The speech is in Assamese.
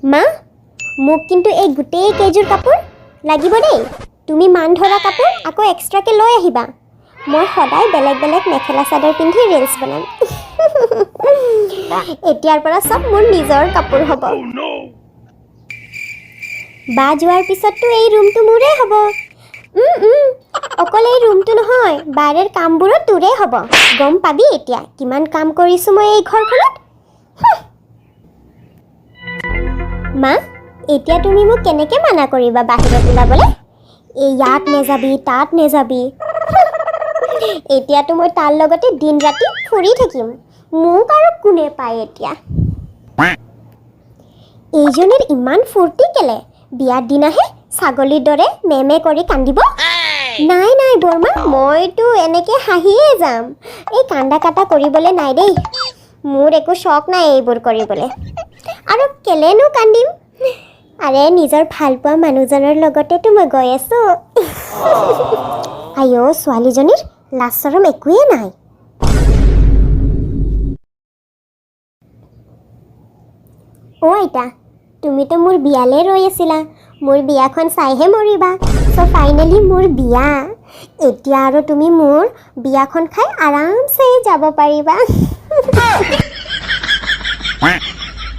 মা মোক কিন্তু এই গোটেই কেইযোৰ কাপোৰ লাগিব দেই তুমি মান ধৰা কাপোৰ আকৌ এক্সট্ৰাকৈ লৈ আহিবা মই সদায় বেলেগ বেলেগ মেখেলা চাদৰ পিন্ধি ৰিলছ বনাম এতিয়াৰ পৰা সব মোৰ নিজৰ কাপোৰ হ'ব বা যোৱাৰ পিছততো এই ৰুমটো মোৰে হ'ব অকল এই ৰুমটো নহয় বাহিৰৰ কামবোৰো তোৰে হ'ব গম পাবি এতিয়া কিমান কাম কৰিছোঁ মই এই ঘৰখনত মা এতিয়া তুমি মোক কেনেকৈ মানা কৰিবা বাহিৰত ওলাবলৈ এই ইয়াত নেযাবি তাত নেযাবি এতিয়াতো মই তাৰ লগতে দিন ৰাতি ফুৰি থাকিম মোক আৰু কোনে পায় এতিয়া এইজনীৰ ইমান ফূৰ্তি কেলে বিয়াৰ দিনাহে ছাগলীৰ দৰে মেমে কৰি কান্দিব নাই নাই বৰমা মইতো এনেকৈ হাঁহিয়ে যাম এই কান্দা কাটা কৰিবলৈ নাই দেই মোৰ একো চখ নাই এইবোৰ কৰিবলৈ আৰু কেলেনো কান্দিম আৰে নিজৰ ভালপোৱা মানুহজনৰ লগতেতো মই গৈ আছোঁ আইঅ ছোৱালীজনীৰ লাজ চৰম একোৱেই নাই অ' আইতা তুমিতো মোৰ বিয়ালৈ ৰৈ আছিলা মোৰ বিয়াখন চাইহে মৰিবা চ' ফাইনেলি মোৰ বিয়া এতিয়া আৰু তুমি মোৰ বিয়াখন খাই আৰামছে যাব পাৰিবা